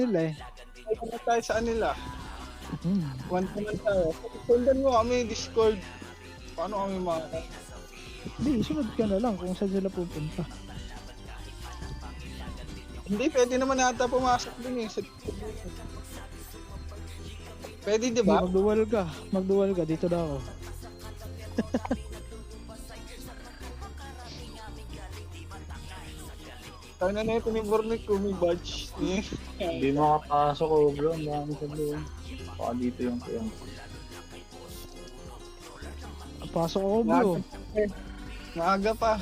nila eh. Ay, kung tayo sa kanila. One to one tayo. Sundan mo kami, Discord. Paano kami mga... Hindi, sunod ka na lang kung saan sila pupunta. Hindi, pwede naman nata pumasok din eh. Pwede, di ba? Magduwal ka. Magduwal ka. Dito na ako. Tayo na ito ni Bornick ko, may badge. Hindi makapasok ko bro, ang dami sa doon. Baka dito yung kaya. Pasok ako bro. Maaga pa.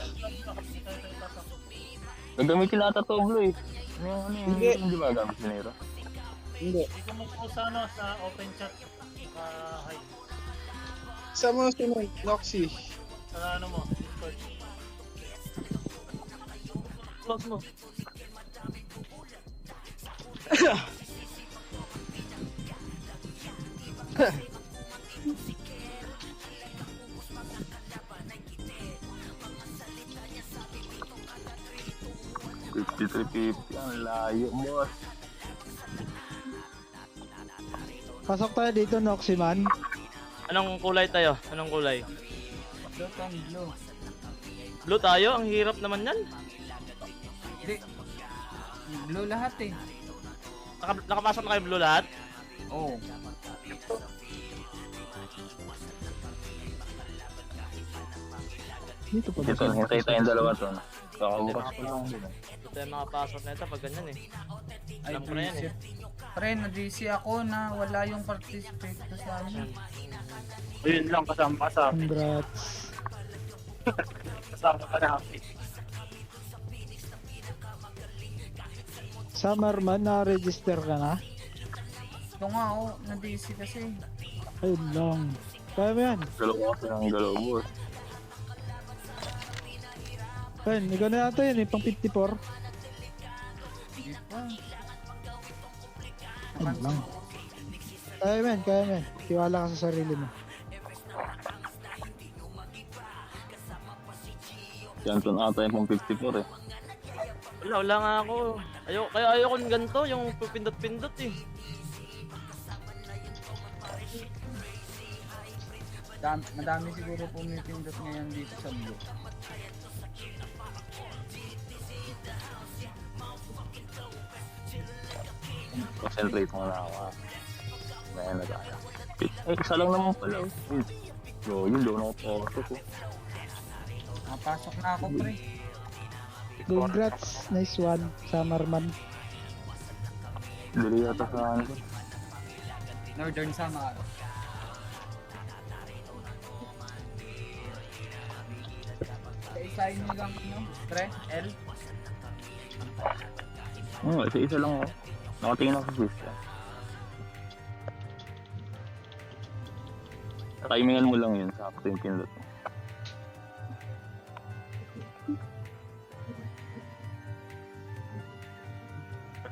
Gagamitin nata to bro eh. Hindi. Hindi ba gamit sinira? Hindi. Dito mo po sa sa open chat. Hi. Sa mo sunod, Noxy. Sa mo, Discord. Close mo. Ang layo boss. Pasok tayo dito, Noximan. Anong kulay tayo? Anong kulay? Blue Tom, blue. Blue tayo? Ang hirap naman yan. Hindi. Blue lahat eh. Nakapasok na kayo blue lahat? Oo. Dito pa. Dito, hintay tayong dalawa to. Kakabukas ko lang. Ito tayo makapasok na ito pag ganyan eh. Ay, Alam ko na yan eh. Pre, na-DC ako na wala yung participate ko sa amin. Ayun lang, kasama ka Congrats. kasama ka namin. Summerman, na-register ka na? Ito nga oh, na-DC kasi. Ayun lang. Kaya mo yan. Galaw ako ng galaw boss. Ayun, ikaw na yata yun eh, pang 54. Hindi pa. Ayun lang. Kaya mo yan, kaya mo yan. Tiwala ka sa sarili mo. Yan to ata yung pang 54 eh. Wala nga ako. Kaya ayoko ng ganito, yung pindot-pindot eh. Madami siguro pumipindot ngayon dito sa blue. Concentrate muna ako ha. Ayan na tayo. Eh, isa lang naman pala eh. So, yun doon ako pasok ko. Nakapasok na ako pre. Congrats, nice one, Summerman. Dili yata sa ano. Northern Samar. Isa-isahin mo lang ano, pre, L. Oo, isa-isa lang ako. Nakatingin ako sa system. Timingan mo lang yun sa ako yung pindot.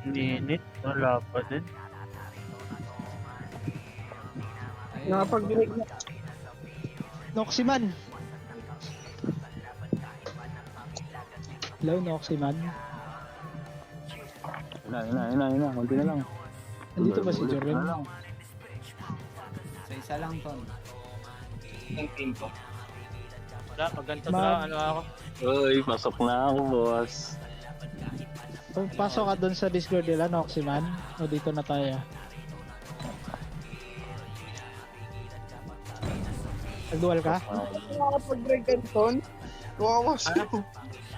Minute, wala pa din. Nakapag-break na. Noximan. Hello, Noximan. Yun na. Kunti na lang. Nandito ba si Joren? Sa isa lang ton. Wala, pag ganito Mag- na ano ako. Uy, pasok na ako, boss. Pasok ka doon sa Discord nila, Noximan. O dito na tayo. Nagdual ka? Nakapag-break ka ton. Kawawas.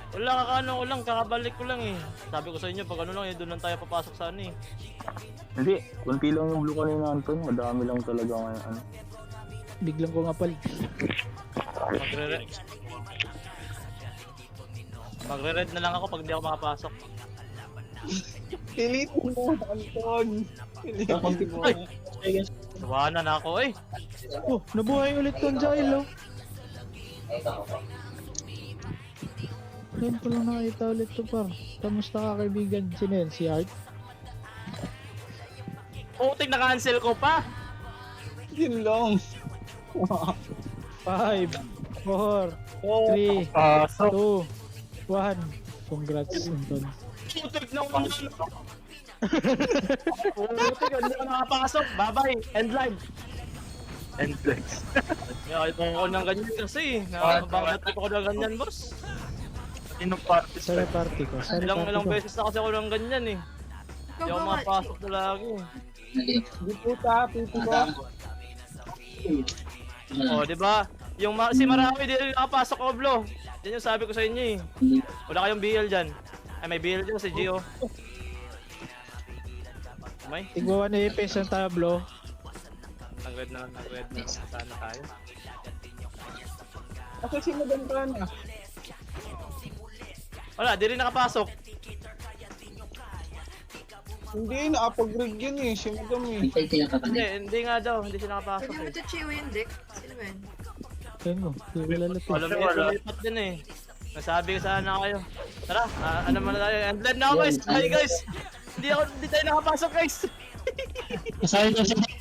Wala kakaano ko lang, kakabalik ko lang eh. Sabi ko sa inyo, pag ano lang eh, doon lang tayo papasok sa ano eh. Hindi, kunti lang yung blue kanina, Anton. Madami lang talaga ngayon. Ano. Biglang ko nga pal. Magre-red na lang ako pag hindi ako makapasok. Pilitin mo, Anton. Pilitin mo. Tawanan na ako eh. Oh, nabuhay ulit tong Jail, oh. Ngayon ko lang nakita ulit to par. Kamusta ka kaibigan? Sino yun? Si Art? Putik na-cancel ko pa. Yun lang. 5, 4, 3, 2, 1. Congrats, Anton. Putik na Puti ka, hindi ka nakapasok. Bye-bye. End live. And flex. Ay, ko ng ganyan kasi. Nakabangat ko ng ganyan, boss. Sino party Sorry party ko. Sorry Ilang party ko. beses na kasi ako ng ganyan eh. Hindi ako makapasok na lagi. Hindi puta, pipi ko. Oh, di ba? Yung si Marami di rin nakapasok, Oblo. Yan yung sabi ko sa inyo eh. Wala kayong BL dyan. Ay, may BL dyan si Gio. May? Tigwa 1 APS ang tablo. Nag-red na. Sana tayo. Kasi sinaganda na. Wala, di rin nakapasok. Hindi, nakapag-rig yun eh. Sinagam eh. Hindi nga daw. Hindi siya nakapasok Pwede mo eh. ito Chiyo yung deck. Sino ba yun? Ayun mo. Lalat eh. Alam niya, lumipat din eh. Nasabi ko sana kayo. Tara, ano muna tayo. Endled na ako guys. Hi guys. Hindi tayo nakapasok guys. Pasali ko si Dick.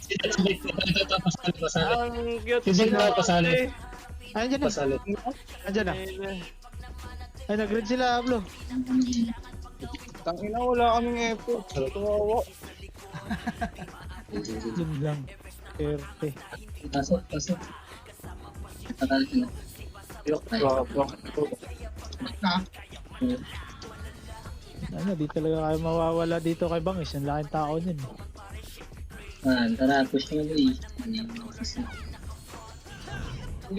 Ito, pasali. Ang cute. Si Zig na pasali. Eh. Ay, andyan na. Pasali. Andyan na. Ay, nag-red sila, Ablo. Tangina, wala kaming effort. Kawawa. Yun lang. Perte. Pasok. Pasali sila. Ano, di talaga kayo mawawala dito kay Bangis. Ang laking tao nun. Tara, push mo eh. Hindi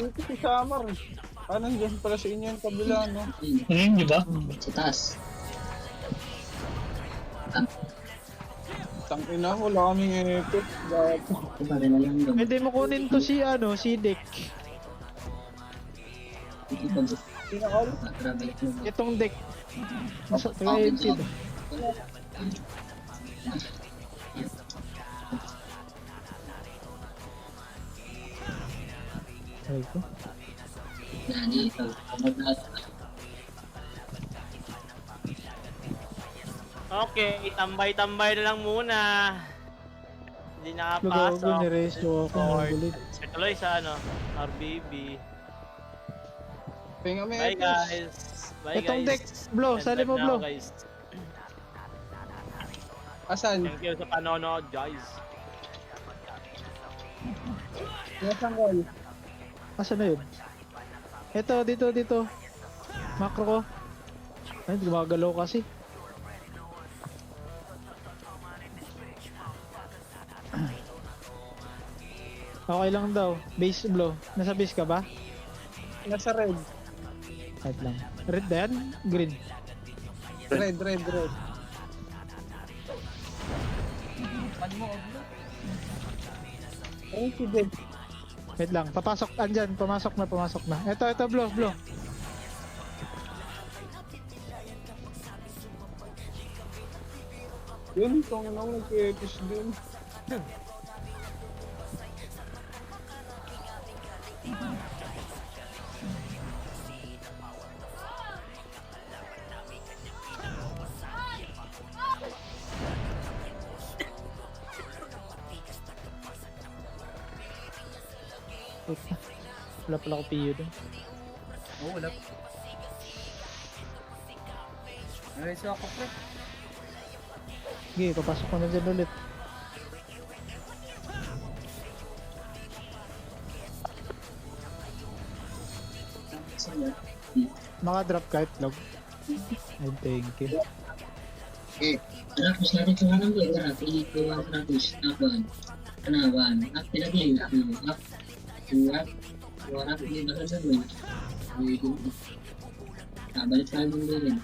ko si Samar eh. Nandiyan pala sa inyo yung kabila, no? Ayun, di ba? Sa taas. Tangina, wala kaming effort. Gapo. Pare na lang doon. Pwede mo kunin to si, si Dick. Pinakal. Tara, balik mo. Itong deck. Nasa, taga-edge ba? Ay ko. Yan, dito. Okay, tambay-tambay na lang muna. Hindi Lugaw ko, nakapasok. niresyo ako. Nagulit. Tuloy sa RBB. Pinga may Bye effort. guys. Bye Itong guys. deck, Blo. End Sali live mo, na Blo. ako, guys. Asan? Thank you sa panonood, guys. Nasaan ko? Asan na yun? Ito, dito. Macro ko. Ay, gumagalaw kasi. Okay lang daw. Base blow. Nasa base ka ba? Nasa red. Kahit lang. Red ba yan? Green. Red. Pad mo, Oblo. Ay, si Deb. Wait lang. Papasok. Andyan. Pumasok na. Ito, blow. Yun, itong nang nag-epish din. Wait na. Wala pala ko PU dun. Oo, wala. Nariso ako, pre. Sige, papasok ko na dyan ulit. Maka-drop kahit log. Ay, thank you. Tara, push natin sa kanan doon. Tara, 3, 2, 1, tara, push. Tapan. Kanaban. Up, pinagin. Up. Up, hindi ba sa doon? Balik tayo doon din.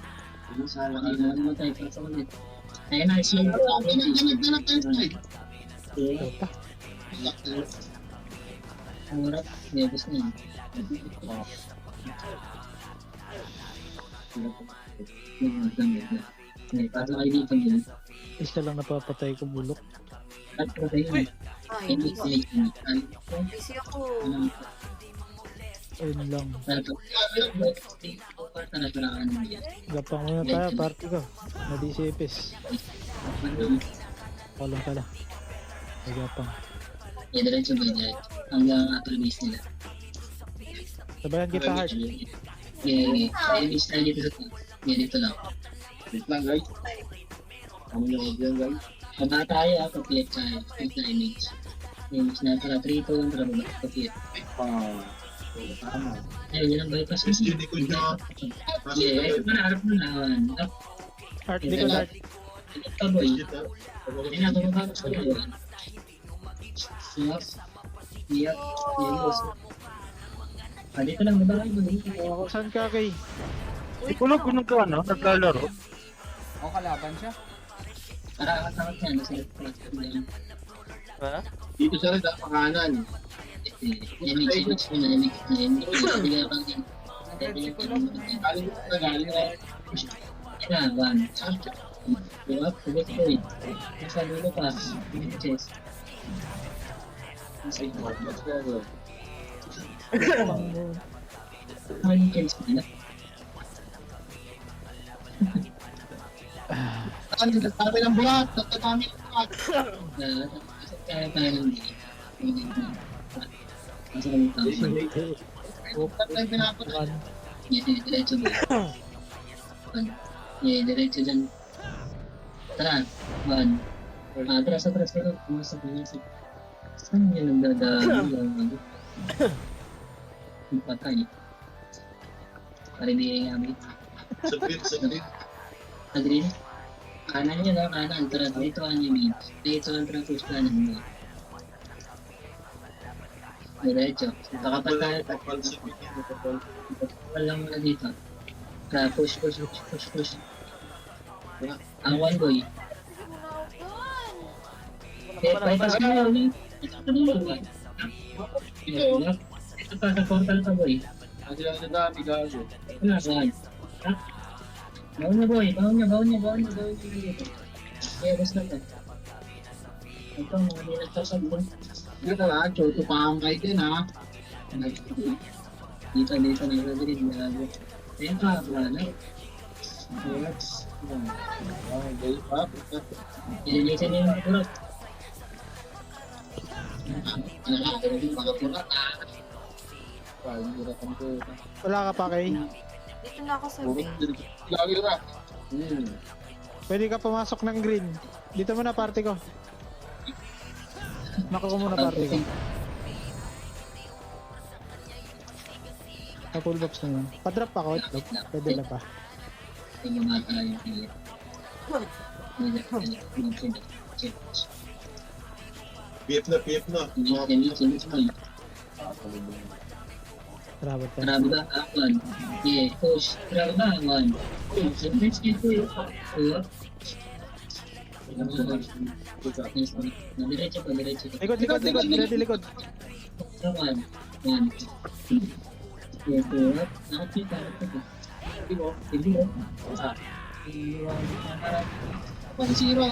Kailangan mo tayo para sa ulit. Ayun na, siya. Ganag tayo sa ulit. Puta. Ang harap, nebos na yun. Okay, pasok kayo dito yun. Isa lang napapatay ko bulok. At ko tayo yun. Ay, busy ako. Ayun lang. Tara, Gapang muna tayo, party ko. Na-DCFS. Ako lang pala. Ay, gapang. diretso ba dyan? Hanggang after base nila. Sabayan kita, Heart. Yeah. Base tayo dito sa top. Yeah, dito lang. Wait lang, guys. Baba tayo papiat tayo. Ito image. Image na para 3 to 1 para baba papiat. Ayun, yun ang bypass. Hindi ko na. Yeah, harap mo na. Up. Art, likod art. Ikot ka boy. Hindi na, bumaba ko sa iyo. Up. Iyak. Iyak. Dito lang, baba kayo boy. Ako, saan ka kay? Ikaw lang ka ano, naglalaro. O kalaban siya. Para kasakot niya, nasa left. Ha? Dito sa rin, pakanan. Image mo na, image na. Hindi ka pang din. Galing na, galing na. Kailangan. Diba? Pagod ko eh. Nasa dulo pa. Images. Ano yung kills mo na? Ano, nagsabi ng buhat. Nagsabi ng buhat. Kaya tayo ng nasa kami tao. Buhat na yung pinapunta. Diretso ba? Diretso dyan. Tara, one. Atras. Pumasok. Saan yun ang dadaan? Yung patay. Paribihin nga kami. Sa grid. Agree? Kanan nyo na, kanan. Tara, dito ang yun. Dito ang traffic kanan mo. Diretso. Takapal tayo. Takapal lang muna dito. Tara, push. Ang one boy. Bypass mo yun. Ito pa, sa portal pa boy. Ang sila sa dami, gago. Wala, saan? Baon niya boy, baon niya. Kaya basta ka. Ito, mga nilagsasagbon. Ito na, choto pa ang kahit din ha. Dito nagagrid. Ayan ka, wala. Relax. Okay, up. Ililisan niya yung kurot. Mga kurot Wala ka pa kay? Dito na ako sa main. Lagi na. Pwede ka pumasok ng green. Dito muna party ko. Nako ko muna party ko. Sa full box na yun. Pa-drop ako. Pwede na pa. yung mga yung pilit. PF na. Travel ka. Grabe ba? One. Yeah, push. Grabe ba? One. Let's get to it. Diretso pa. Likod. One. Yeah, two. Nakapita. Hindi mo. Zero.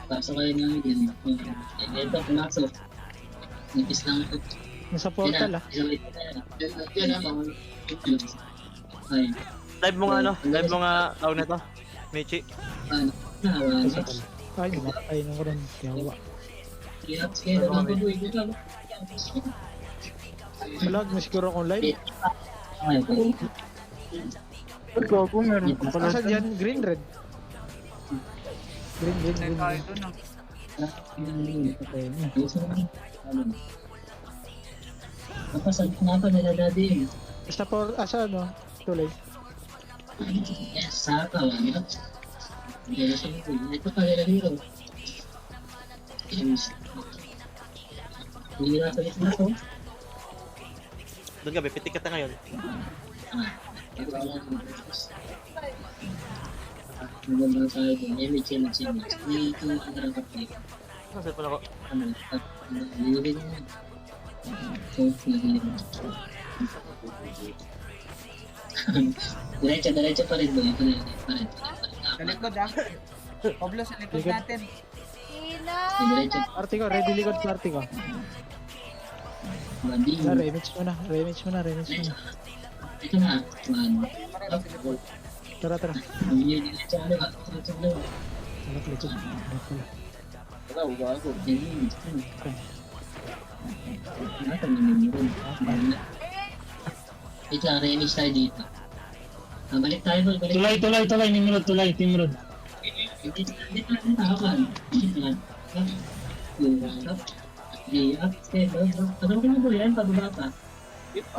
Pasok kayo namin din. Ito, pumasok. Nipis lang ito. Nasa portal ah. Ay, Live mo nga tawag na to. Michi. ano? Ay, namatay na ko rin. Yawa. Sige, nagbababoy. Vlog, may siguro akong live. Ay, Asan yan? Green, red. Green. Tayo doon ah. Okay. Napasal nila dati. Basta por, asa ano? Tuloy. Yes, saka wala. Ito pa nila hero. Hindi na salit na ko. Doon ka, pitik ka ngayon. Magandang sa akin. Image. Dito ang karang kapit. Nasaan pala ako? Nilibig mo. Diretso pa rin ba? Ito na yun. Sa likod ah. Pablo, sa likod Likod. natin. Diretso. Party ko, ready likod party ko. Banding. Remix mo na. Ito na. One. Tara. Diretso ano ba? Diretso ano ba? Harap likod. Wala, gago. Ito lang, remix tayo dito. Balik tayo, boy. Balik. Tulay, Nimrod, Timrod. Dito na ako kan. Dito na. Up. Up. Stay, bro. Ano ko na po yan? Pababa pa.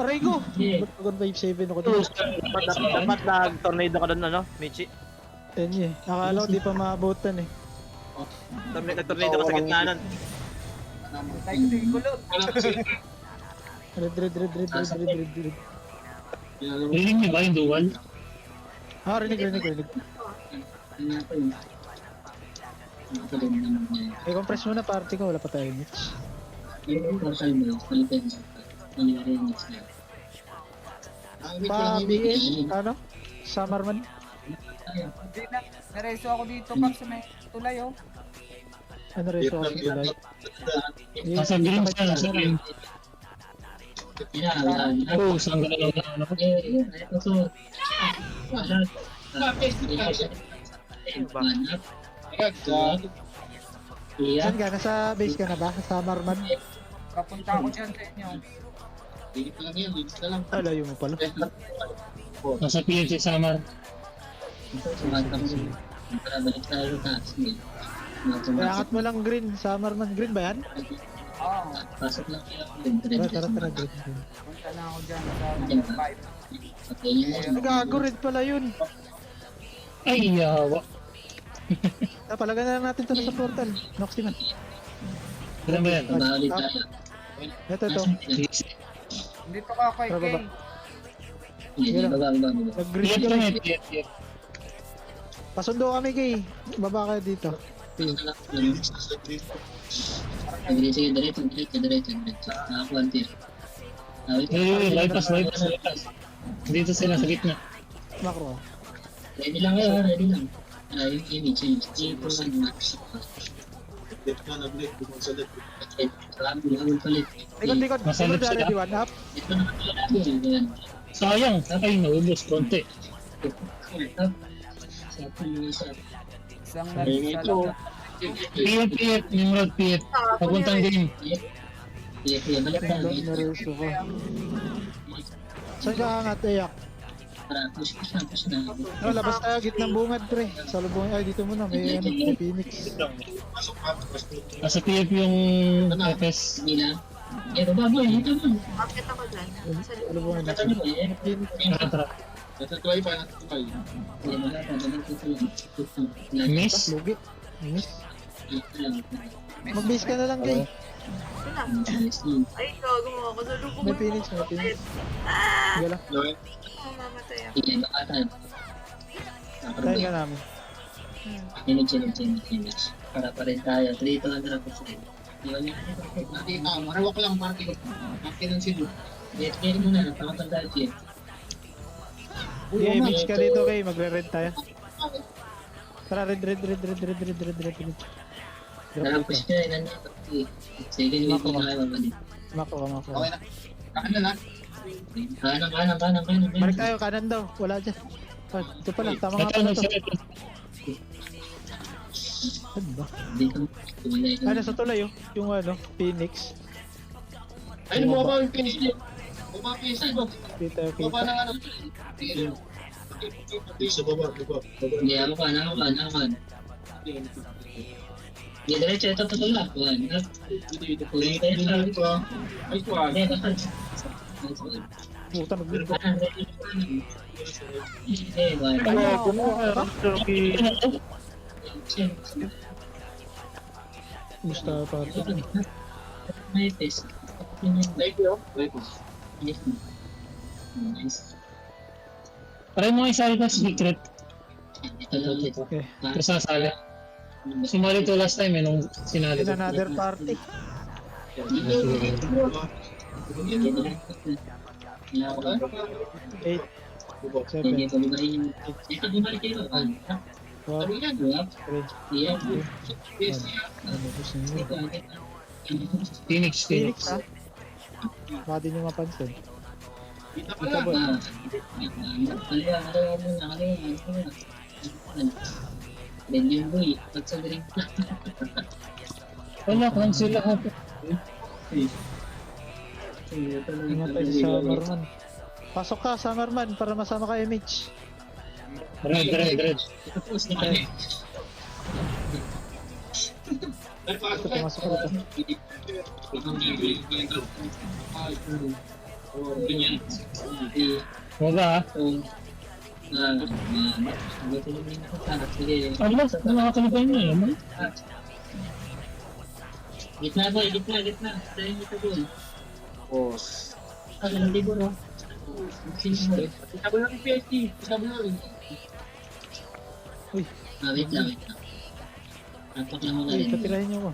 Aray ko! Okay. Ba't pagod 5-7 ako dito? Dapat nag-tornado ka doon, ano, Michi? Yan eh. Akala ko di pa maabutan eh. Nag-tornado ka sa gitna nun. Red. Rinig niyo ba yung dual? Ah, rinig. Ano ako yun? Nakakalimutan naman niya. I-compress mo na party ko, wala pa tayo Mitch. Yung portal mo, palitan mo. Nangyari yung next na. Pa BS, ano? Summerman? Hindi na. Nareso ako dito, Pag, sa may tulay, oh. Ano rin so kasi tulay? Nasa green siya, nasa green. Yan. Oo, saan ka na lang ano ko? Ito so. Saan ka? Nasa base ka na ba? Summerman? Papunta ako dyan sa inyo. Ah, layo mo pala. Nasa PNC Samar. Balik tayo taas. Iangat mo lang green. Summerman. Green ba yan? Oo. Pasok lang kayo. Tara, green. Punta na ako dyan sa number 5. Gago, red pala yun. Ay, yawa. Palagan na lang natin ito sa portal. Noximan. Ilan ba yan? Balik tayo. Ito. Dito ka kay Baba. Kay. Hindi, baba. Nag-green PF ka lang rin. PF. Pasundo kami kay. Baba kayo dito. Sige, diretso. Nakakuha ang tira. Bypass. Dito sila sa gitna. Macro. Ready lang kayo, ready lang. Yung image. Ito sa max. Palit. Likod. Masalip Likod, sila. ready, one up. Ito na natin. Sayang. Ay, naubos. Konti. Isang nalisa lang. PF. Nimrod, PF. Papuntang game. Balik na. Nareso ko. Saan ka angat, Ayak? Push na. No, labas tayo, gitnang bungad, pre. Sa lubong, ay dito muna, may Phoenix. Nasa PF yung FS. Hindi na. Baba boy, ito mo. Bakit ako dyan? Sa Sa lubong na. Ano ba yan? Phoenix. Tara. Miss? Lugi. Miss. Mag-base ka na lang, kay. Ay, gago mo ako sa lubong. May Phoenix. Gala. Mamamatay ako. Sige, baka tayo. Tayo ka namin. Image. Para pa rin tayo. 3 to 100%. Iwan niya. Marawak lang party ko. Party ng silo. Get mo na. Pangatang tayo, Chief. Yeah, mix ka dito, kay. Magre-red tayo. Tara, red. Darang push ka na nandito. Second week na kayo mabalik. Macro. Okay na. Kakan na lang. Kanan. Balik tayo, kanan daw. Wala dyan. Ah, ito pala, tama nga Ito, pala to. Ano ba? Dito. Ah, nasa tulay, oh. Yung ano, Phoenix. Ay, bumaba yung finish niyo. Bumaba yung finish niyo. Kita. Bumaba ng ano. Sa baba. Hindi, ako kan. Hindi, diretso. Ito lang. Kulit tayo. Ay, kuwan. Hindi, bakal. Puta, nag-build. Gusto pa ito. May test. Thank you. Nice. Try mo isali ka secret. Ito lang ito. Okay. Ito sasali. Sumali to last time nung sinali In ko. another party. Eight. Hindi 7. ko bumalik yung... Ito bumalik kayo. What? Three. 3. Yeah. Ano gusto nyo? Phoenix. Phoenix, ha? Baka di nyo mapansin. Ito ba? Then yung boy, pag sa drink na. Wala, cancel lahat. Ingat tayo sa Summerman. Pasok ka, Summerman, para masama ka, MH. Red. Tapos na kami. Ito, pumasok ko dito. Mo ba? Ano ba? Nakakalipan niya eh. Gitna boy, gitna. Tayo nito boy. Hindi ko no. Sabi natin PSG. Sabi natin. Uy, Wait lang. Tapak lang mga uy, rin. patirahin niyo ako.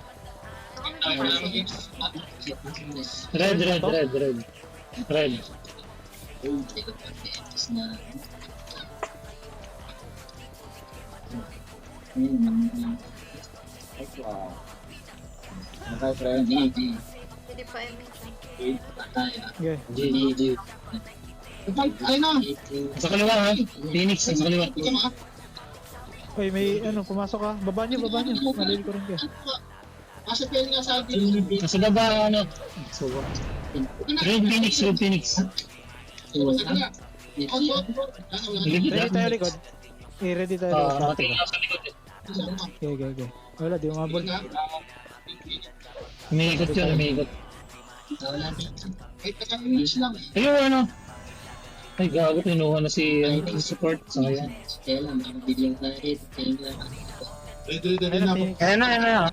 Red. Hindi. Hindi pa MH. Okay. Hindi. Ay na! Sa kaliwa ha? Phoenix, sa kaliwa. Uy, may ano, pumasok ka. Baba niyo. Malil ko rin kayo. Nasa PL nga sa atin. Nasa baba ano? Red Phoenix. Ready tayo likod. Ready tayo likod. Nakatingin ako sa likod. Okay. Wala, di umabol. Umiikot yun, umiikot. Wala dito. Ay, taga-image lang. Ayun ano? Ay gago, pinuha na si support. Sayang. Stella, makabiglang tayo. Stella lang. Ready Ayun na na, ako. Phoenix. Ayan na.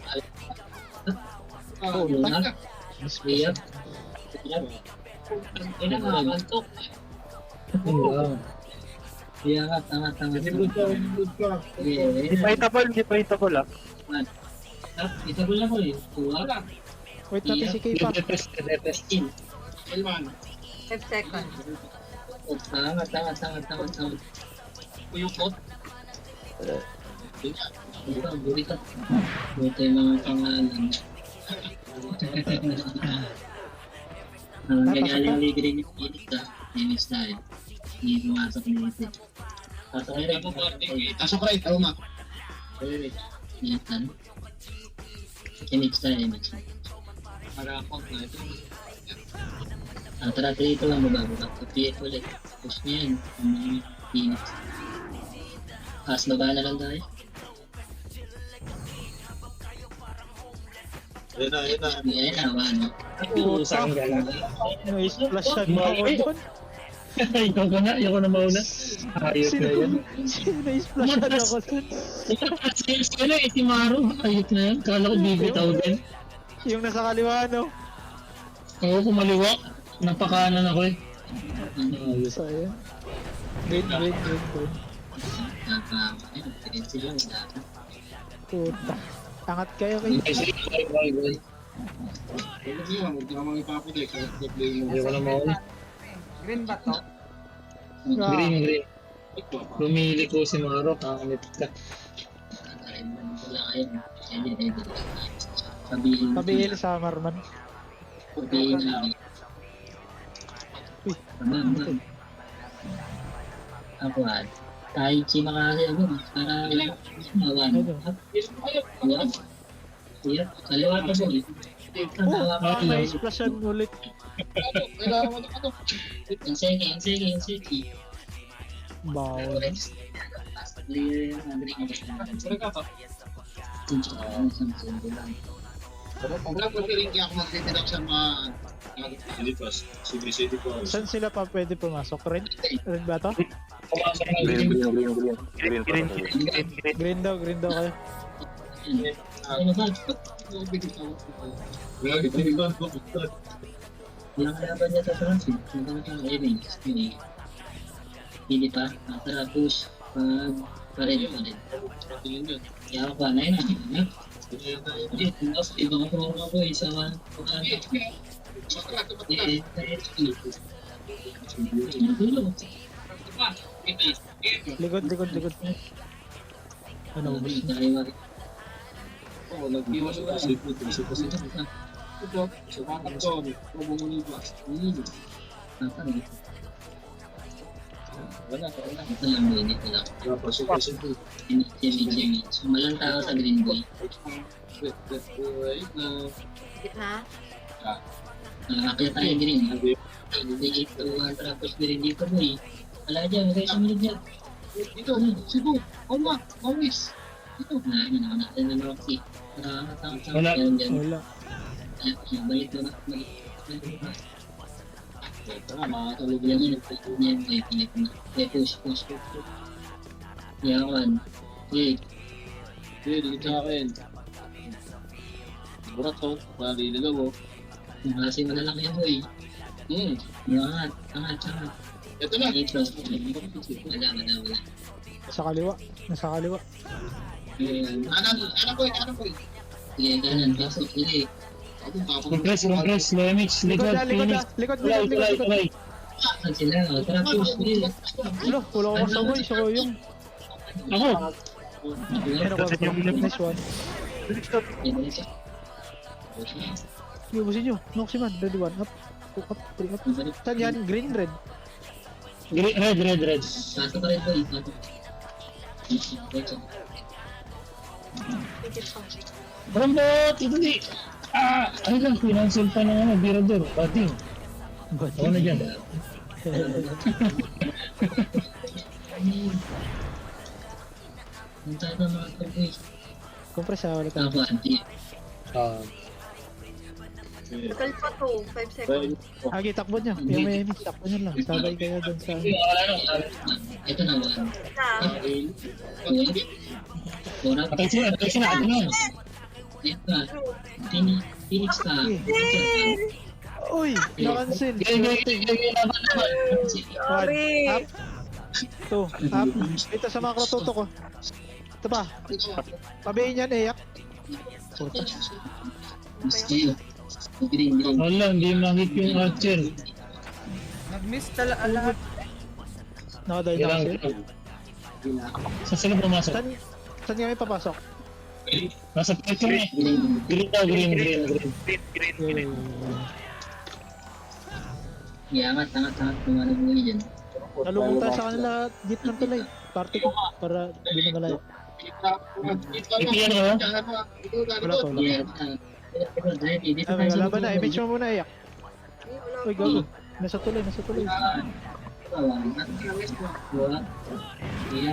Oh, luna. Iyap. Ay, nakakantok. Iya, tama. Hindi pa hitable ah. Ito ko lang ko eh. Tuwa. Wait natin si K-Pop. Depes. Elman. 5 seconds. Tama. Uyukot. Buta. Buta yung mga pangalan. Ganyan yung libre yung Phoenix ha. Phoenix tayo. Hindi pumasok na ito. Pasok kayo rin. Pasok right, tama. Yan. Phoenix tayo. Para ako na ito. Tara, dito lang mababagat. Kapit ulit. Push nyo yan. Phoenix. Baba na lang tayo. Yan na. Yan na, ano. Saan gala? Na-splashan mo ako doon. Ikaw na mauna. Ayos na yan. Sino na-splashan ako doon? Sino eh, si Maro. Ayos na yan. Kala ko bibitaw din. Yung nasa kaliwa, no? Oo, kumaliwa. Napakanan ako eh. Ayos, ayan. Wait. Puta. Angat kayo kay... Bye. Ano yun? Huwag na mga ipaputi. Kaya play mo. Hindi ko na mauna. Green ba to? Green. Lumili ko si Maro. Kakanit ka. Sabihin sa Marman. Sabihin namin. Uy. Ako tayo si makakasi ako para mawan. Iya, kaliwa pa po. Na-splashan ulit. Inseki. Bawal. Pag rin kaya ako magtitirak sa mga Lipas, City ko. Saan sila pa pwede pumasok? Red ba to? Green. Green daw kayo. Ano ba? Yang kalaban niya sa Francis, nagkakang Evans, hindi pa, tara push, parin. Kaya pa na yun. Tapos ibang promo ko isa man. Likod. Ano ubus na? Oo, nag-iwas ko kasi ito, sa batang to, bumuli ba? Wala. Ito lang. Pasok kasi ito. Jimmy. Malang tao sa Green Boy. Gitna. Nakakita tayo Green. Hindi ito, tapos Green dito boy. Wala dyan, huwag kayo sumunod dyan. Dito, Cebu. Oma, Mawis. Dito. Ano natin ng Roxy. Wala. Wala. Balik na. Ito nga, makakatulog Yan yan. yun. Yan may pilit na. Push. Yawan. Okay. Sige, dito sa akin. Burat ko, maliligaw mo. Kasi malalaki yan boy. Angat. Ito na. Dito. Wala. Sa kaliwa. Nasa kaliwa. Anak ko. Sige, kanan. Pasok. Sige. Compress, low image, likod, Phoenix. Likod. Tulay. Saan sila? Tara, push. Sige. Wala ko kasabay. Siya ko yung. Ako! Ano ko nice one. Iubusin nyo. Noximan. Ready one. Up. 2 up. 3 up. Saan yan? Green, red. Red. Pasok ka rin boy. Rambot! Ito di! Ano lang, financial pa ng ano, Birador, Bading. Ako na dyan. Ang tayo ng mga boy. Compress ha. Wala tayo. Ako, anti. Tagal pa to, 5 seconds. Agi, takbo nyo. Yung may image. Takbo nyo lang. Sabay kayo dun sa... Ito na one. Na, Patay sila, ano na. Ito. Phoenix ka. Uy! Na-cancel. sorry. Up. 2. Up. Ito sa macro tuto ko. Ito pa. Pabihin yan, Eyak. Mas kayo. Green. Wala, hindi makik yung archer. Nag-miss lahat. Nakadahil na kasi. Saan sila pumasok? Saan kami papasok? Nasa pet kami. Green daw, green. Angat. Tumalog mo dyan. Nalumutan sa kanila jeep ng tulay. Party ko para hindi na malayo. Ipiyan ko. Wala to. May laban na. Image mo muna, Eyak. Uy, gago. Nasa tulay. Oo, hindi na.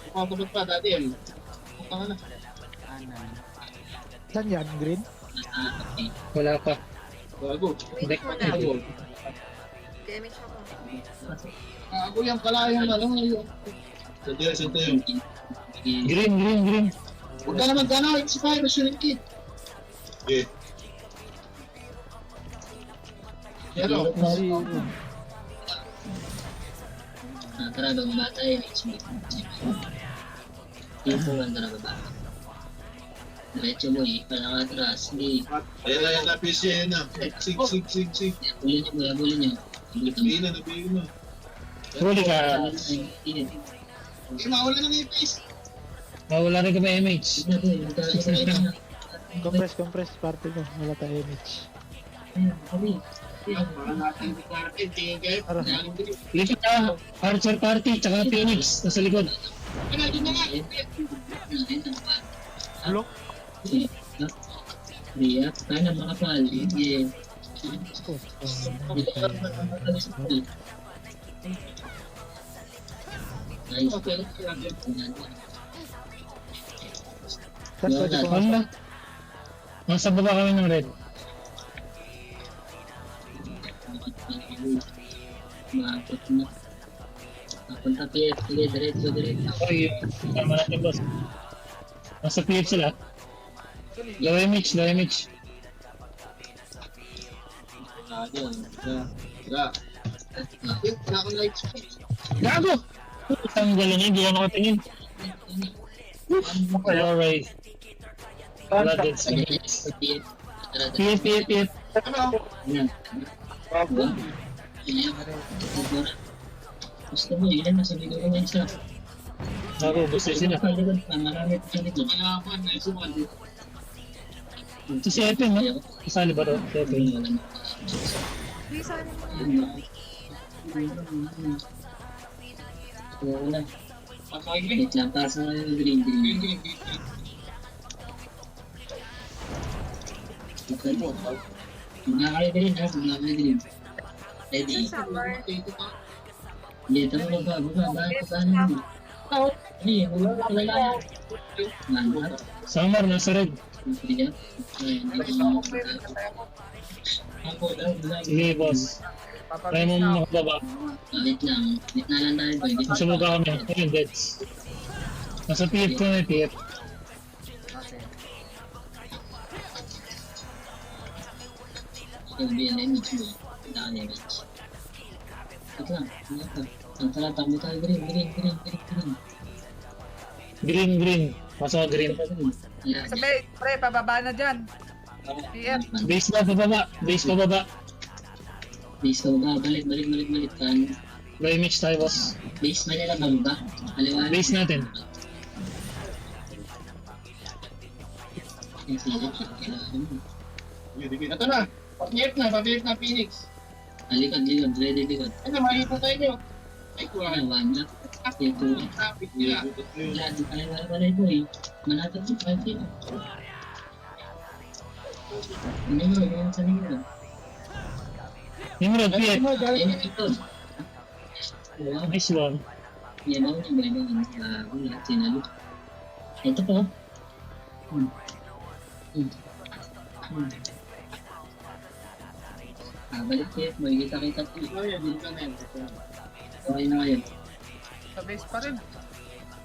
Kapagod pa dati yan. Punta na. Saan yan? Green? Wala pa. Bago. Wait mo na. Bago. Damage ako. Ako yan pala yung ano yung... Sa tayo. Green. Huwag ka naman gano'n, expire, masyunin kid. Okay. Pero, Si... Tara, baba tayo. Tipo, tara, baba. Diretso mo eh, palakatras. Sige. ayan na, PC, ayan na. Sig. Bulin nyo. Nabihin na. Huli ka. Hindi, mawala ng ipis. Mawala rin kami MH. Compress. Party ko. Wala tayo image. Para natin tingin kayo. Tara. Likod ka. Archer party, tsaka Phoenix. Nasa likod. Ano, doon na nga. Hello? Riyak, tayo na makapal. Sige. Nice. Saan pwede ko Wala. Nasa baba kami ng red. Maakot na. Papunta PF. Sige, diretso. Oy, tama natin boss. Nasa PF sila. Low image. Tira. Wala akong light switch. Gago! Tanggalin niya, hindi ako nakatingin. Alright. Wala din sa PF. Gusto mo yun, nasa likod ko isa. Gago, gusto sila. Marami pa sa likod. Kailangan na isuman. Ito si Epen, no? Kasali ba ito? Si Epen. Uy, sana mo. Wala. Wait lang, para sa green. Magkakaready rin ha, magkakaready rin. Ready? Summer. Hindi, ito mo ba? Ano? Hindi, wala. Mana? Summer, nasa red. Hindi niya. Ako daw, wala. Sige, boss. Try mo makababa. Wait lang. Wait na lang tayo, boy. Nasa mukha kami. Ayun, deads. Nasa PF ko na PF. Yung BLM, it's mo. Damage. Wait lang. Ang tala, takbo tayo. Green. Green. Pasok green. Yan. Sabi, pre, pababa na dyan. PF. Base na pababa. Base pababa. Base ka ba? Balik. Kan. Low image tayo, boss. Base ba nila ba? Kaliwa. Base natin. Yung silip. Kailangan mo. Ito na. Pabiyak na Phoenix. Likod. Ready likod. Ano, makikita tayo nyo. Ay, kuha. Wala. Ito. Traffic nila. Yan. Wala ito eh. Manatag si Frankie. Ano yun sa nila? Nimrod, PF. Ayun ito. Wow. Nice one. Yan ako yung wala. Sinalo. Ito po. Balik kayo. May kita-kita po. Okay na ngayon. Sa base pa rin.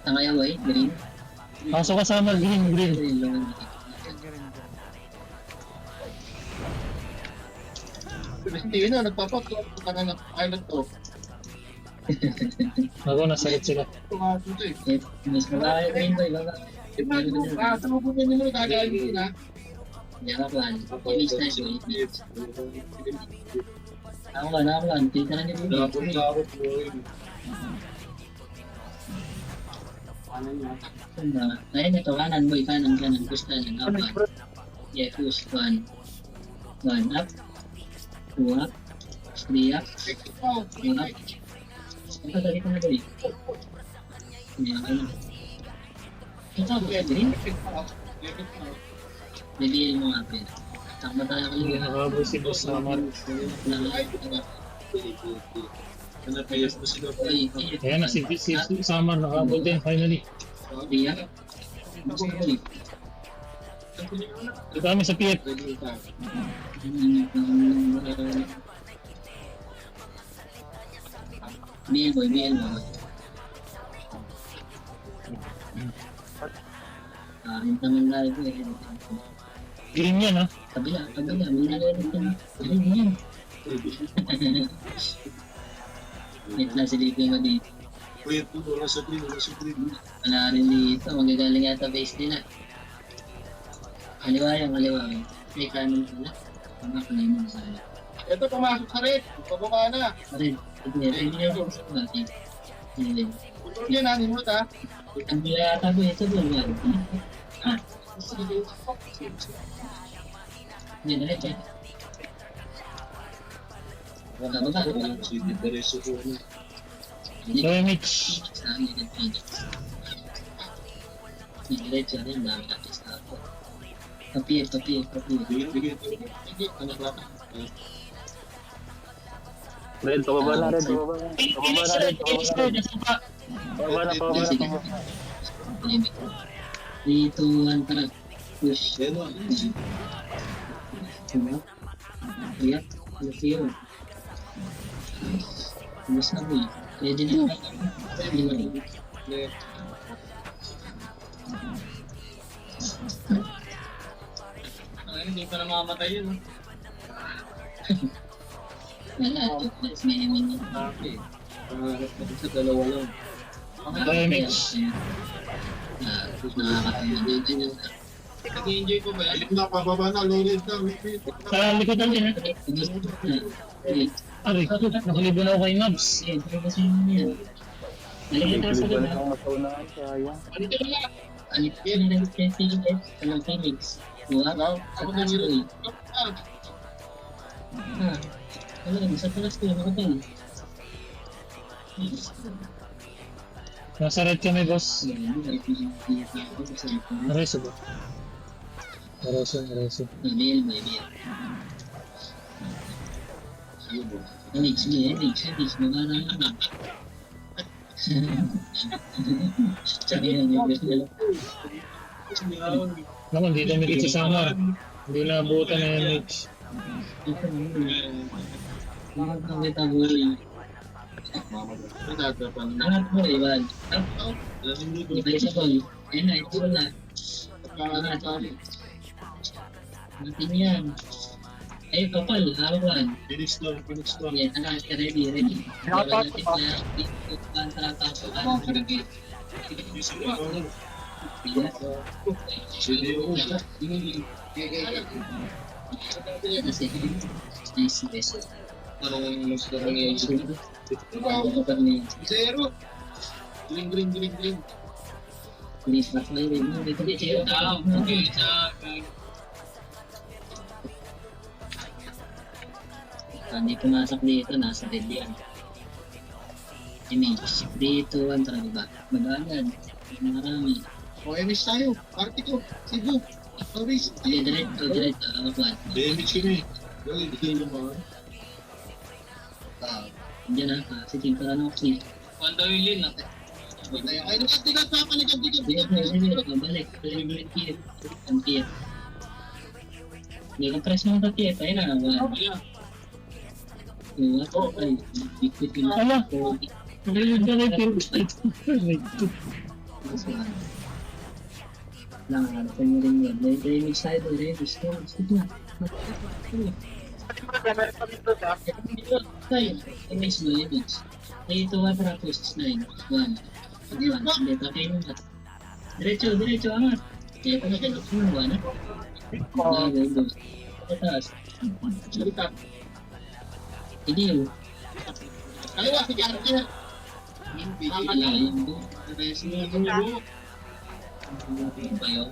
Tangayaw eh. Green. Pasok ka Summer, green. Green lang. Hindi na, nagpapakot ka na ng pilot to. Ako, nasa red sila. Ito nga ito eh. Mas magayo green boy. Baka. Tumubo na nyo, gagawin na. Yakapan. Image na ito. Nakakuan. Kita na niyo dito. Ayun ito. Kanan boy. Kanan. Push kanan. Up. Yeah, push. One up. Two up. Three up. One up. Ito dali ko na boy. Ito boy. Green. Bibigyan mo nga pera. Takbo tayo ko Hindi lang. nakabos si boss Summer. Kaya na si Summer nakabol din finally. Iya. Ito kami sa PF. BL boy. Yung naman tayo ko eh. Green yan ha. Kabila. May nalilito na. Green yan. Wait lang, silipin ko dito. Wala rin dito. Magagaling yata base nila. Kaliwa. May kanan pala. Pamakalay mo sa akin. Ito, pumasok ka rin. Pababa na. Pwede niya po sa natin. Hindi. Pulong yan, animot ha. Ang bila yata po ito doon. Hindi na rin. Baka. Low image. Sa amin yung Phoenix. Diretso rin, dami natin sa ako. Papier. Red, pababa na red. Phoenix red. Pababa na. Sige. 3, 2, 1, tara. Push. Ayan. Zero. Push na po eh. Pwede na. Hindi pa namamatay yun. Wala. May emin. Okay. Sa dalawa lang. Low image. Nakakatawa dito. Nag-enjoy ko ba yan? Na, pababa na, loaded na. Sa likodan din ha. Aray, nakalibon ako kay Nabs. Nalagyan sa Liban lima. lang matunahan sayang. Dito na lang. Alit yan ang Phoenix. Anong Phoenix? Buhat? Ako na nyo. Ano sa talas ko yung makapal. Nasa red kami boss. Aray, subo. Erosion. BL ba, BL. Enix, baba na lang. Sabi na niyo, Naman, dito may sa Samar. Hindi na abutan na yung mix. Mga kami taburi. Angat mo, Iwan. Iba isa ko. Ayun na, ito na. Angat. Matin yan. Ay, kapal, hawan. Phoenix Storm. Yan, angat ka, ready. Diba natin na, ito, kontrata ko, ano, pinagay. Kasi, nice vessel. Anong mas nangyayari? Zero. Green. Please, mas may rin mo. Dito, dito. Okay, Hindi pumasok dito, nasa red yan. Image. Dito, ang talaga ba? Mag-agad. Marami. O, MS tayo. Party ko. Cebu. Paris. Diretso. Damage kami. Dahil dito yung mga. Diyan na, si Tim para na ako. Panda yung lane natin. Ay, tigat. Balik. Balik here. Ang here. Hindi ko press mo ito here. Tayo na. Ay, bigpit yung Ala! Nalilid ka na yung lang, ito mo rin yun. Damage tayo doon, damage. Sige na. Tayo, damage mo, damage. Dito, 1 para posts 9. 1. Hindi, tapay mo na. Diretso, angat. Kaya pa na kayo, sumuha na. Go. Pataas. Hindi yun. Kaliwa, si Jarky. Ayun, bayo.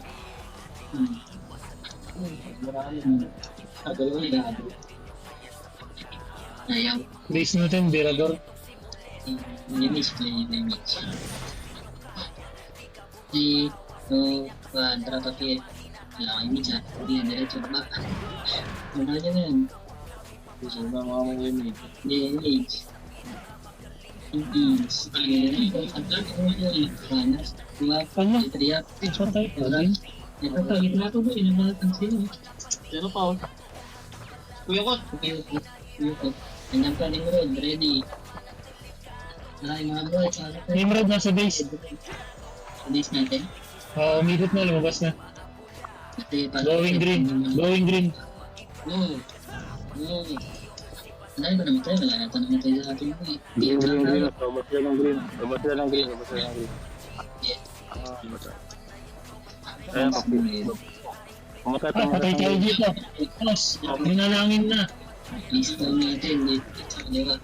Ayaw. base natin, Birador. Image. Tratapi. Kailangan image ha. Hindi yan, diretso na ba? Wala dyan yan. Gusto na mga image. Hindi, image. Panas. Ano? Itriap. Patay. Ito pa, gitna ko ba? Inabalatang sila. Pero pa, Kuya ko. Ganyan pa rin road, ready. Ay, mga bro, Nimrod nasa base. base natin. Umikot na, lumabas na. Going green. Go. Ano ba naman tayo? Wala nata naman tayo sa ating po eh. Green. Lumabas sila ng green. Ayan, pumatay Patay tayo dito. Tapos, minalangin na. Please call natin. Diba?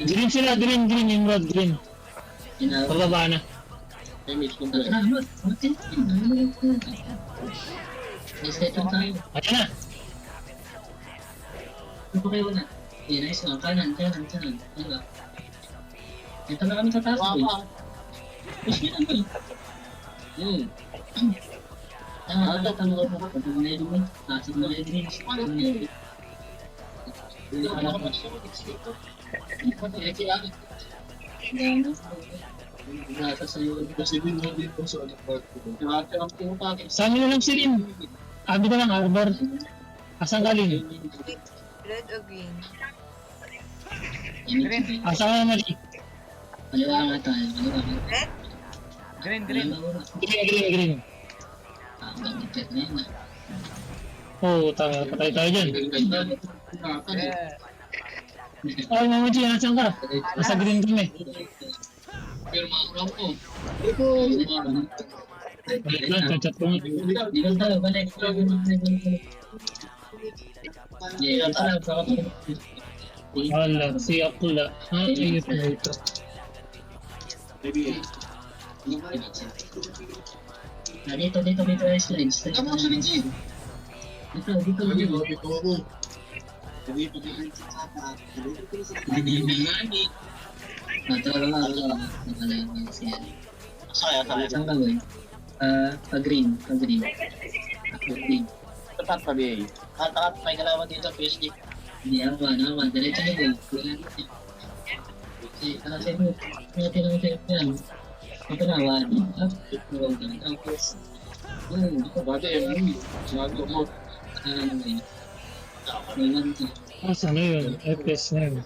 Green sila, green, Nimrod, green. Pababa na. Image kung Salamat. Matin. Resettle tayo. Ayan na. Ano pa kayo na? Okay, nice one. Kanan. Diba? Ito na kami sa taas ko eh. Push nyo lang eh. Yun. Tanong ko po. Pag may lumay. Tasig mo yung green. Nasa sa'yo. kasi din mo dito sa anak part ko. Saan nyo lang si Rin? Abi na lang, Arbor. Asan galing? Red o green? Asan ka mali? Kaliwa nga tayo. Green. Green. Bakit na yun ah. Oo, patay tayo dyan. Ay, Mama G, nasan ka? Nasa green kami. Pero mga kurang ko. Balik lang, chat ko nga. Di ba tayo? Balik. Yeah, tara. Wala, si Akula. Ayot na ito. Dito S-Lines. Tama ko sa Lindsay. Dito. Saan ka ba? Green. Green. Tatat pa, BA. Tatat, may kalaman dito, PSG. Hindi ako, diretso na ko. Wala na siya. Kasi mo, natin lang siya yan. Ito na, wala. Tapos, Bakit yun? Sinabi mo. ano ba yun? Wala na. Asa na yun? FPS na yun.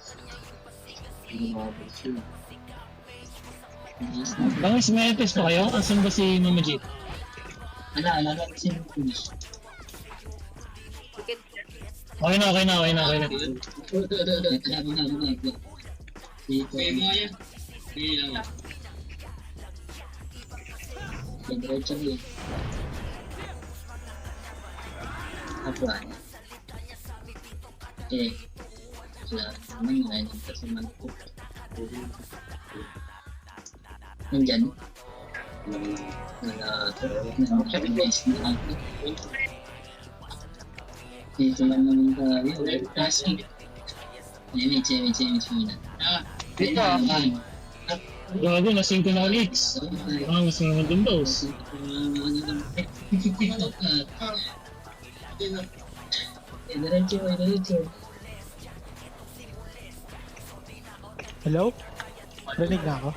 Bangis, may FPS pa kayo? Asan ba si Mama G? Ala kasi yung finish. Okay na. Dito. Diretso mo yun. Apuan. Wala naman nga yun kasi magpo. Nandyan. Nag-base na ako. Dito lang naman tayo. Passing. Image muna. Dito. Gago, na-sync ko na ulit. Mas naman dun boss. Diretso. Hello? Rinig na ako.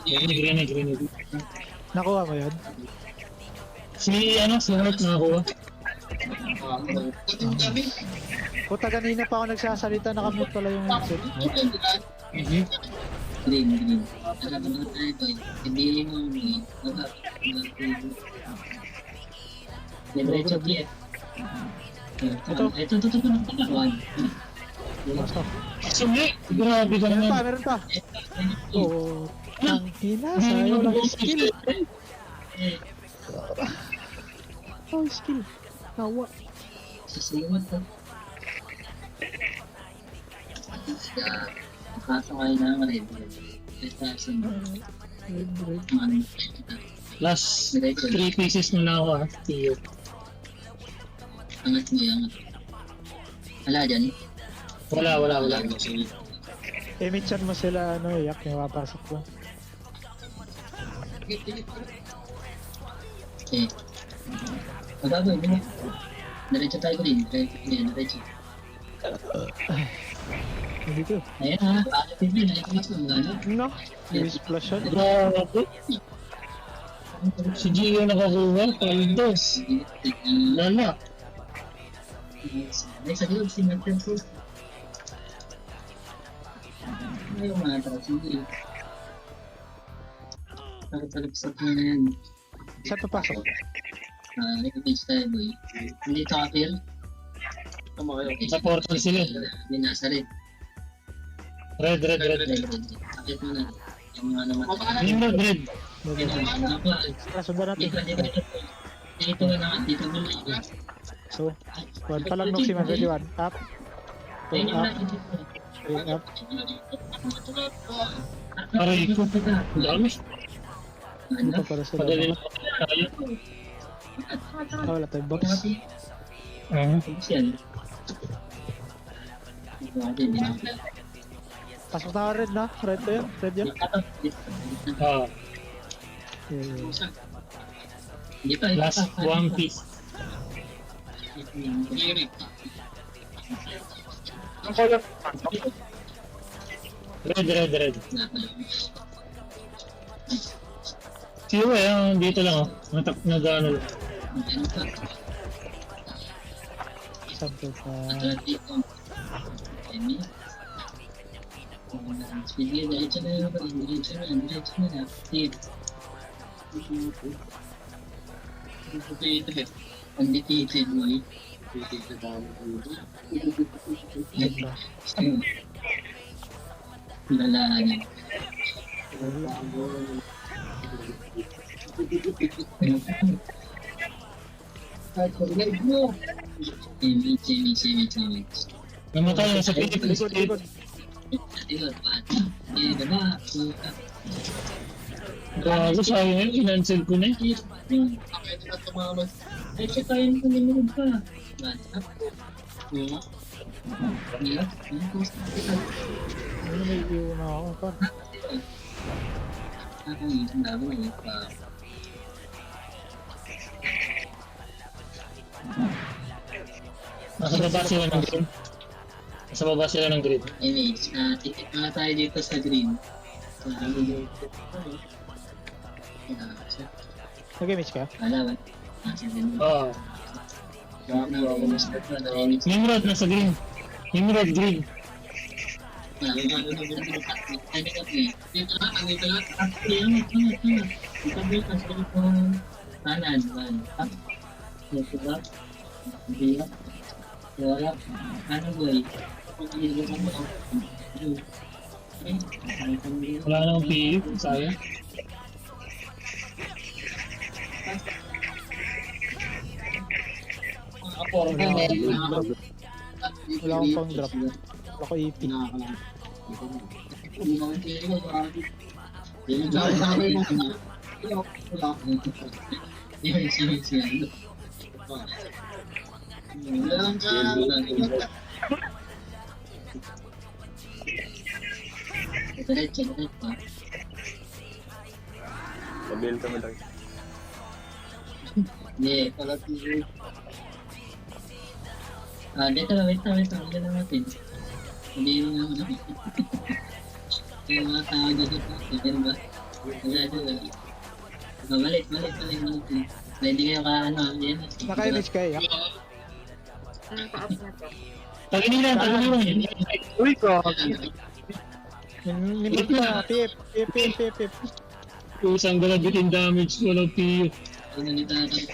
Grinig. Nakuha mo yun? Si Hart nakakuha. Puta, kanina pa ako nagsasalita, nakamute pala yung headset. Green. Alam mo na tayo ito. Hindi mo Diretso clear. Ito. Sumi! Grabe ka naman. Meron pa. Oo. Ang hina, sayang lang yung skill. Oh, skill. Nawa. Sasiwat to. Nakasakay na ang red. Last 3 pieces na lang ako Tiyo. Angat mo yan. Wala dyan. Wala. Imichan mo sila, yak, yung mapasok ko. Okay. Magagawin mo. Diretso tayo rin. Diretso. Hindi ko. Ayan ha. Positive yun. Nakikita mo gano'n. No? Yung splash shot. Grabe. Si Gio nakakuha. Paldos. Lala. Ay, sa gilid. Sinagtan ko. Ay, umatras. Hindi. Nakapalipsat mo na yan. Saan papasok? Recommend tayo boy. Hindi ito ka-feel. Sa portal sila. Hindi nasa red. Red. Akit mo na. Yung mga naman. Yung red. Sundan natin. Dito na naman. Dito mo na. So, one pa lang nung si Man Ready 1. Up. Ayun yung Up. natin. Up. Aray ko. Dami. Dito para sila. Padali na tayo. Wala tayong box. Yan. Pasok na red na. Red to yun. Red yan. Last 1 piece. Red. Siyo dito lang nag-ano lang. Sample pa. Sige, diretso na yun. Diretso na. Undefeated boy. Lala niya. Image. Namatay na sa Philippines. Likod. Baba. Gago, sayang yun. Inansel ko na eh. Ay, siya tayo nung nanonood pa. Ano may view na ako. Nasa baba sila ng green. Nasa baba sila ng green. Image. Ticket na tayo dito sa green. Nag-image ka? Wala ba? Oo. Image. Nimrod, nasa green. Nimrod, green. Kanan, up. Diba? Diba? Wala. Kanan boy. Wala nang PU, sayang. Wala akong pang drop. Wala ko EP. Pabil kami lang. Hindi, dito na, wait lang, hindi na natin. Hindi yung yung mga tao dito, ganun ba? Wala doon. Balik. Hindi kayo yan. Naka-image ka eh. Tagiliran. Uy, ko. Nimrod ka. Pip. Isang galabitin damage, walang PU. Ano ni tatay?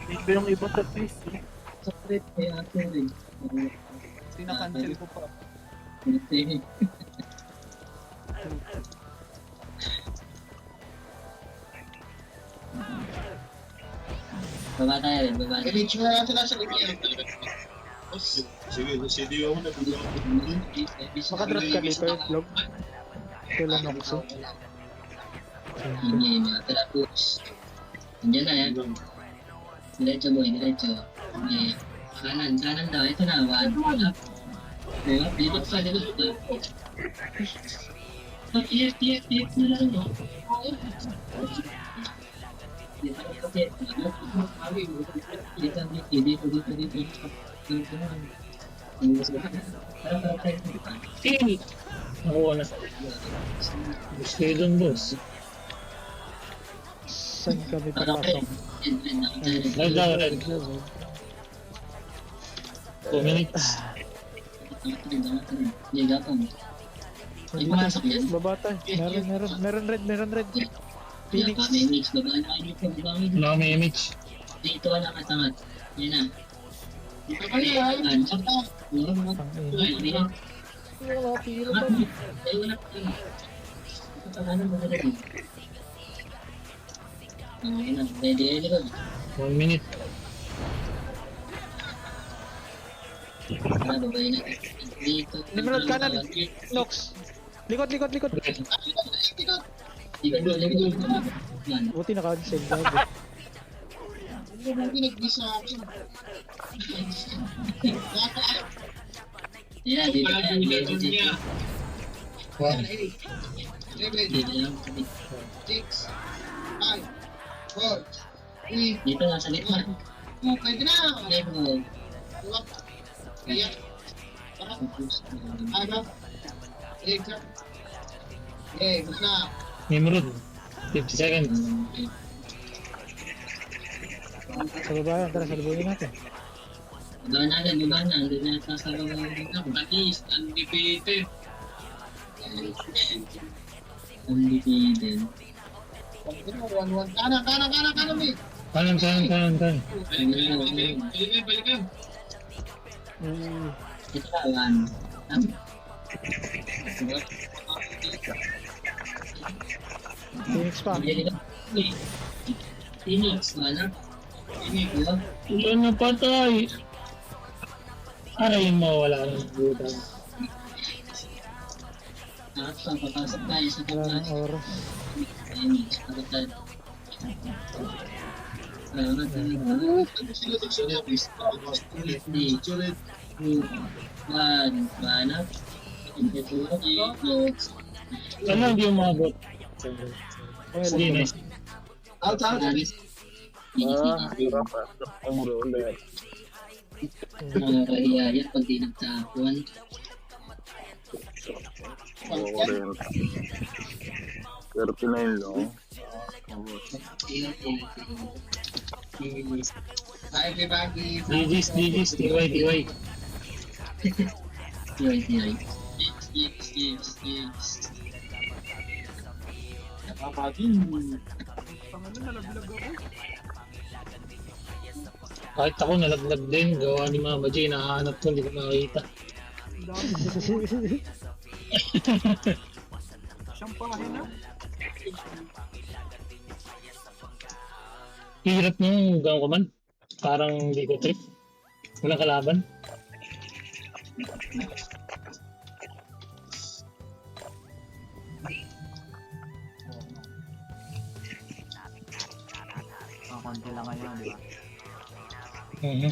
Ito yung iba sa please. Sakit kay ate rin. Sinakancel ko pa. Baba tayo. Image mo na natin nasa linya. Sige, CDO mo na. Makadrop ka dito, vlog. Kailan ako sa. Hindi, mga push. Nandiyan na yan. Diretso boy. Okay. Kanan daw. Ito na, one up. Diba? Dito pa. TF na lang no? Kill! Nakuha na. Gusto kayo dun, boss. Saan kami papasok? Red daw, red. 2 minutes. May pumasok yan? Baba tayo. Meron red. Phoenix. Phoenix, babaan na kayo dito. Wala kami image. Dito ka nakatangat. Yan na. Dito ka yan. Wala piro to. Ready ko. 1 minute. Babay na. Dito. Nimrod kanan. Nox. Likod. Likod. Buti naka-cancel bago. Ano mo pinagdi sa akin? Yan, dito na. Dito. Wow. 7, Dito lang. 6, 5, 4, 3, Dito lang sa gitna. pwede na. Level. Kaya, ano? Okay, basta. Nimrod. 50 seconds. Sa baba yan. Tara, salubungin natin. Baba na. Andun na sa baba. At undefeated. Undefeated. 1-1. Kanan, eh. Kanan. Balikan. Ito ka, one. Phoenix pa. Phoenix, wala. Diba? Wala na patay. Aray mo, wala nang buta. Papasok tayo sa Wala kapatid. ng oras. Phoenix, kapatid. Salamat. Sulit. 2, 1, banap. Ano hindi umabot? Okay Sige, lang. nice. Out, out. Hirap ah. Ang roller. Nakakahiya yan pag di nagtapon. Oo, 39 lang. Hi, everybody. DJs, TY. TY. Kahit ako nalaglag din, gawa ni Mama J, nahanap ko, hindi ko makita. Hirap nung gawin ko man. Parang hindi ko trip. Walang kalaban. Konti lang ngayon, di ba? Mhm.